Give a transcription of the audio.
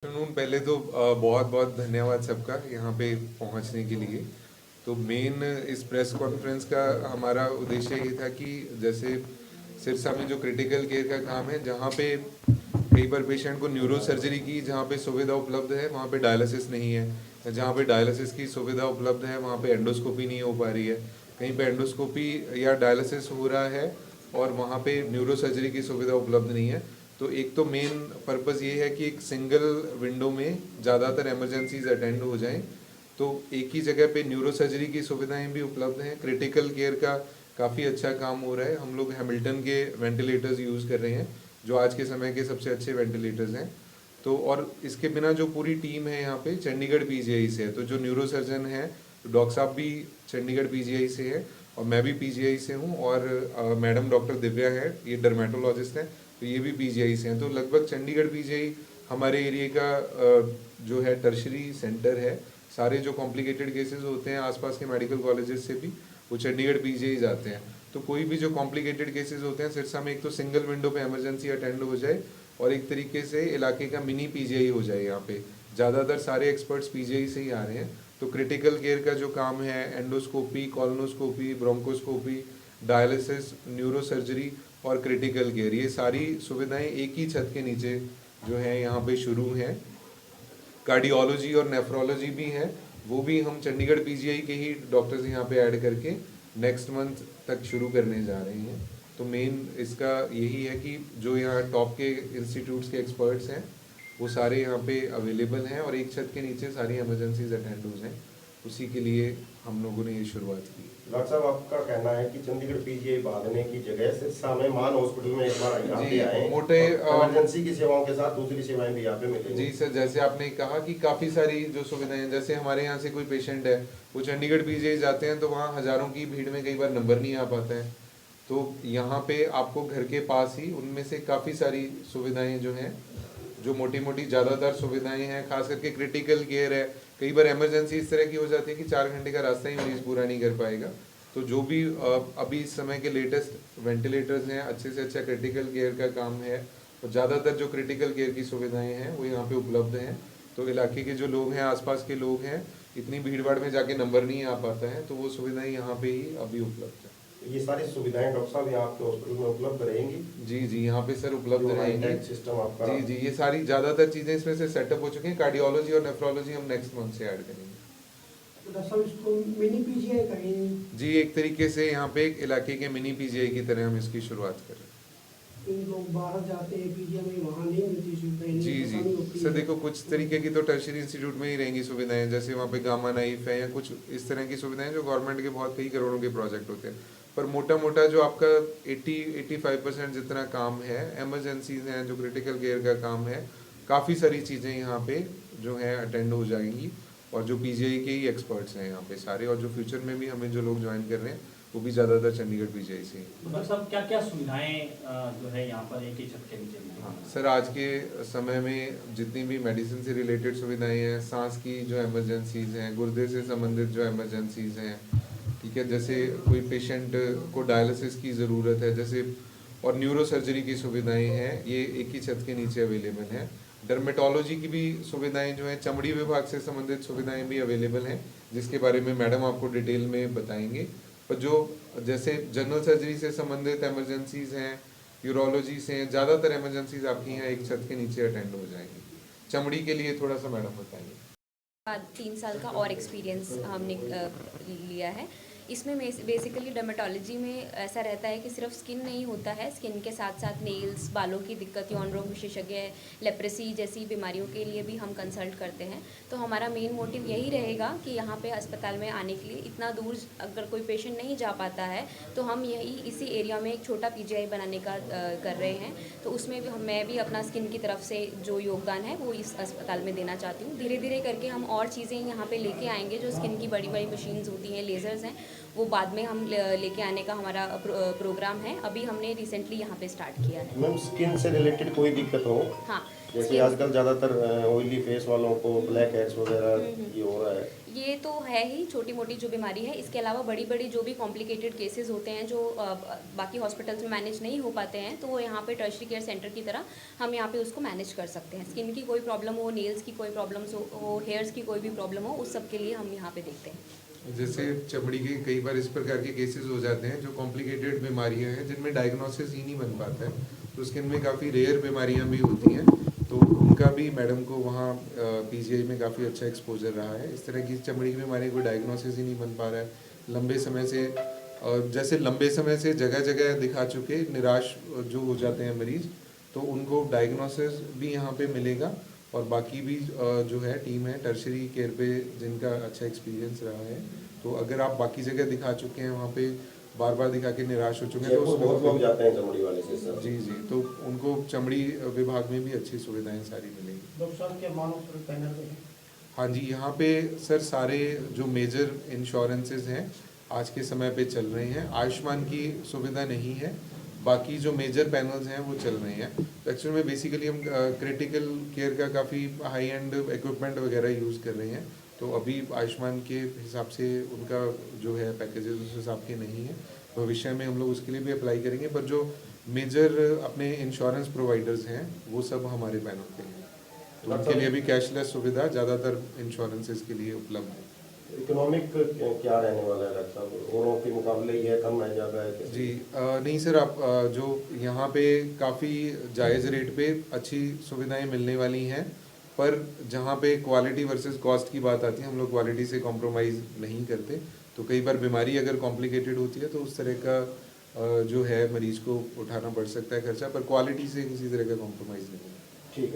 Afternoon. पहले तो बहुत बहुत धन्यवाद सबका यहाँ पे पहुँचने के लिए। तो मेन इस प्रेस कॉन्फ्रेंस का हमारा उद्देश्य ये था कि जैसे सिरसा में जो क्रिटिकल केयर का काम है, जहाँ पे कई बार पेशेंट को न्यूरो सर्जरी की जहाँ पे सुविधा उपलब्ध है वहाँ पे डायलिसिस नहीं है, जहाँ पे डायलिसिस की सुविधा उपलब्ध है वहाँ पे एंडोस्कोपी नहीं हो पा रही है, कहीं पे एंडोस्कोपी या डायलिसिस हो रहा है और वहाँ पे न्यूरो सर्जरी की सुविधा उपलब्ध नहीं है। तो एक तो मेन पर्पज़ ये है कि एक सिंगल विंडो में ज़्यादातर इमरजेंसीज अटेंड हो जाएं, तो एक ही जगह पे न्यूरो सर्जरी की सुविधाएं भी उपलब्ध हैं। क्रिटिकल केयर का काफ़ी अच्छा काम हो रहा है। हम लोग हैमिल्टन के वेंटिलेटर्स यूज़ कर रहे हैं जो आज के समय के सबसे अच्छे वेंटिलेटर्स हैं। तो और इसके बिना जो पूरी टीम है यहाँ पे चंडीगढ़ पीजीआई से है, तो जो न्यूरो सर्जन है डॉक्टर साहब भी चंडीगढ़ पीजीआई से है और मैं भी पीजीआई से हूँ, और मैडम डॉक्टर दिव्या है, ये डर्मेटोलॉजिस्ट हैं, तो ये भी पीजीआई से हैं। तो लगभग चंडीगढ़ पीजीआई हमारे एरिया का जो है टर्शरी सेंटर है। सारे जो कॉम्प्लिकेटेड केसेस होते हैं आसपास के मेडिकल कॉलेजेस से भी वो चंडीगढ़ पीजीआई जाते हैं। तो कोई भी जो कॉम्प्लिकेटेड केसेस होते हैं सिरसा में एक तो सिंगल विंडो पे इमरजेंसी अटेंड हो जाए और एक तरीके से इलाके का मिनी पीजीआई हो जाए। यहाँ पे ज़्यादातर सारे एक्सपर्ट्स पीजीआई से ही आ रहे हैं। तो क्रिटिकल केयर का जो काम है, endoscopy, colonoscopy, bronchoscopy, dialysis, neuro surgery और क्रिटिकल केयर, ये सारी सुविधाएं एक ही छत के नीचे जो है यहाँ पे शुरू हैं। कार्डियोलॉजी और नेफ्रोलॉजी भी है, वो भी हम चंडीगढ़ पीजीआई के ही डॉक्टर्स यहाँ पे ऐड करके नेक्स्ट मंथ तक शुरू करने जा रहे हैं। तो मेन इसका यही है कि जो यहाँ टॉप के इंस्टीट्यूट्स के एक्सपर्ट्स हैं वो सारे यहाँ पे अवेलेबल हैं और एक छत के नीचे सारी इमरजेंसीज अटेंड हैं। उसी के लिए हम लोगों ने ये शुरुआत की। डॉक्टर साहब, आपका कहना है कि चंडीगढ़ पीजीआई भागने की जगह सिरसा में मान हॉस्पिटल में एक बार यहाँ पे आए, मोटे इमरजेंसी की सेवाओं के साथ दूसरी सेवाएं भी यहाँ पे मिलेंगी। जी सर, जैसे आपने कहा कि काफ़ी सारी जो सुविधाएं हैं, जैसे हमारे यहाँ से कोई पेशेंट है वो चंडीगढ़ पीजीआई जाते हैं तो वहाँ हज़ारों की भीड़ में कई बार नंबर नहीं आ पाता है। तो यहाँ पे आपको घर के पास ही उनमें से काफ़ी सारी सुविधाएं जो हैं, जो मोटी मोटी ज़्यादातर सुविधाएं हैं, खास करके क्रिटिकल केयर है। कई बार इमरजेंसी इस तरह की हो जाती है कि 4 घंटे का रास्ता ही मरीज पूरा नहीं कर पाएगा। तो जो भी अभी इस समय के लेटेस्ट वेंटिलेटर्स हैं, अच्छे से अच्छा क्रिटिकल केयर का काम है और ज़्यादातर जो क्रिटिकल केयर की सुविधाएं हैं वो यहाँ पे उपलब्ध हैं। तो इलाके के जो लोग हैं, आसपास के लोग हैं, इतनी भीड़ भाड़ में जाके नंबर नहीं आ पाता है, तो वो सुविधाएं यहाँ पे ही अभी उपलब्ध है। ये सारी सुविधाएं डॉक्टर साहब यहाँ आपके हॉस्पिटल में उपलब्ध रहेंगी? जी जी, यहाँ पे सर उपलब्ध रहेंगी। सिस्टम आपका? जी जी, ये सारी ज़्यादातर चीज़ें इसमें से सेटअप हो चुकी हैं। कार्डियोलॉजी और नेफ्रोलॉजी हम नेक्स्ट मंथ से ऐड करेंगे। इसको मिनी पीजीआई करेंगे? जी, एक तरीके से यहाँ पे एक इलाके के मिनी पीजीआई की तरह हम इसकी शुरुआत कर रहे हैं। लोग बाहर जाते हैं पीजीआई में, वहाँ नहीं मिलती सुविधाएं? जी जी सर, देखो कुछ तरीके की तो टर्शियरी इंस्टीट्यूट में ही रहेंगी सुविधाएं, जैसे वहाँ पे गामा नाइफ है या कुछ इस तरह की सुविधाएं जो गवर्नमेंट के बहुत कई करोड़ों के प्रोजेक्ट होते हैं। पर मोटा मोटा जो आपका 80-85% जितना काम है, इमरजेंसीज हैं, जो क्रिटिकल केयर का काम है, काफ़ी सारी चीज़ें यहाँ पे जो है अटेंड हो जाएंगी और जो पीजीआई के ही एक्सपर्ट्स हैं यहाँ पे सारे, और जो फ्यूचर में भी हमें जो लोग ज्वाइन कर रहे हैं वो भी ज़्यादातर चंडीगढ़ पीजीआई से। डॉक्टर साहब, क्या क्या सुविधाएं जो है यहाँ पर एक ही छत के नीचे मिलेंगी? हाँ सर, आज के समय में जितनी भी मेडिसिन से रिलेटेड सुविधाएं हैं, सांस की जो इमरजेंसीज हैं, गुर्दे से संबंधित जो इमरजेंसीज हैं, ठीक है, जैसे कोई पेशेंट को डायलिसिस की ज़रूरत है जैसे, और न्यूरो सर्जरी की सुविधाएं हैं, ये एक ही छत के नीचे अवेलेबल हैं। डर्मेटोलॉजी की भी सुविधाएं जो हैं, चमड़ी विभाग से संबंधित सुविधाएं भी अवेलेबल हैं, जिसके बारे में मैडम आपको डिटेल में बताएंगे। पर जो जैसे जनरल सर्जरी से संबंधित इमरजेंसीज हैं, यूरोलॉजी से हैं, ज़्यादातर इमरजेंसीज आपकी यहाँ एक छत के नीचे अटेंड हो जाएंगी। चमड़ी के लिए थोड़ा सा मैडम बताएंगे। 3 साल का और एक्सपीरियंस हमने लिया है। इसमें बेसिकली डर्मेटोलॉजी में ऐसा रहता है कि सिर्फ स्किन नहीं होता है, स्किन के साथ साथ नेल्स, बालों की दिक्कत, यौन रोग विशेषज्ञ, लेप्रेसी जैसी बीमारियों के लिए भी हम कंसल्ट करते हैं। तो हमारा मेन मोटिव यही रहेगा कि यहाँ पे अस्पताल में आने के लिए इतना दूर अगर कोई पेशेंट नहीं जा पाता है तो हम यही इसी एरिया में एक छोटा पीजीआई बनाने का कर रहे हैं। तो उसमें भी मैं भी अपना स्किन की तरफ से जो योगदान है वो इस अस्पताल में देना चाहती हूँ। धीरे धीरे करके हम और चीज़ें यहाँ पर लेके आएँगे, जो स्किन की बड़ी बड़ी मशीन्स होती हैं, लेज़र्स हैं, वो बाद में हम लेके आने का हमारा प्रोग्राम है। अभी हमने रिसेंटली यहाँ पे स्टार्ट किया है। मैम स्किन से रिलेटेड कोई दिक्कत हो, हाँ, जैसे skin- आजकल ज़्यादातर ऑयली फेस वालों को ब्लैक हेड्स वगैरह ये हो रहा है। ये तो है ही छोटी मोटी जो बीमारी है। इसके अलावा बड़ी बड़ी जो भी कॉम्प्लिकेटेड केसेस होते हैं जो बाकी हॉस्पिटल्स में मैनेज नहीं हो पाते हैं, तो वो यहाँ पे टर्शरी केयर सेंटर की तरह हम यहाँ पे उसको मैनेज कर सकते हैं। स्किन की कोई प्रॉब्लम हो, नेल्स की कोई प्रॉब्लम्स हो, हेयर्स की कोई भी प्रॉब्लम हो, उस सब के लिए हम यहाँ पे देखते हैं। जैसे चमड़ी के कई बार इस प्रकार के केसेस हो जाते हैं जो कॉम्प्लिकेटेड बीमारियां हैं जिनमें डायग्नोसिस ही नहीं बन पाता है, तो स्किन में काफ़ी रेयर बीमारियां भी होती हैं, तो उनका भी मैडम को वहाँ पीजीआई में काफ़ी अच्छा एक्सपोजर रहा है। इस तरह की चमड़ी की बीमारी कोई डायग्नोसिस ही नहीं बन पा रहा है लंबे समय से, जैसे लंबे समय से जगह जगह दिखा चुके निराश जो हो जाते हैं मरीज, तो उनको डायग्नोसिस भी यहाँ पे मिलेगा। और बाकी भी जो है टीम है टर्शरी केयर पे जिनका अच्छा एक्सपीरियंस रहा है, तो अगर आप बाकी जगह दिखा चुके हैं वहाँ पे बार बार दिखा के निराश हो चुके हैं, तो जयपुर बहुत लोग जाते हैं चमड़ी वाले से सर। जी जी, तो उनको चमड़ी विभाग में भी अच्छी सुविधाएं सारी मिलेंगी। डॉक्टर साहब के मानव स्रोत पैनल में है। हाँ जी, यहाँ पे सर सारे जो मेजर इंश्योरेंसेज हैं आज के समय पे चल रहे हैं। आयुष्मान की सुविधा नहीं है, बाकी जो मेजर पैनल्स हैं वो चल रहे हैं। तो एक्चुअल में बेसिकली हम क्रिटिकल केयर का काफ़ी हाई एंड इक्विपमेंट वगैरह यूज़ कर रहे हैं, तो अभी आयुष्मान के हिसाब से उनका जो है पैकेजेस उस हिसाब के नहीं है। भविष्य में हम लोग उसके लिए भी अप्लाई करेंगे, पर जो मेजर अपने इंश्योरेंस प्रोवाइडर्स हैं वो सब हमारे पैनल पे हैं, तो उनके लिए भी कैशलेस सुविधा ज़्यादातर इंश्योरेंसेज के लिए उपलब्ध है। इकोनॉमिक क्या रहने वाला है डॉक्टर साहब, औरों के मुकाबले ये कम है ज़्यादा है कैसे? जी नहीं सर, आप जो यहाँ पे काफ़ी जायज़ रेट पे अच्छी सुविधाएं मिलने वाली हैं, पर जहाँ पे क्वालिटी वर्सेस कॉस्ट की बात आती है हम लोग क्वालिटी से कॉम्प्रोमाइज़ नहीं करते। तो कई बार बीमारी अगर कॉम्प्लिकेटेड होती है तो उस तरह का जो है मरीज को उठाना पड़ सकता है खर्चा, पर क्वालिटी से किसी तरह का कॉम्प्रोमाइज़ नहीं है। ठीक है।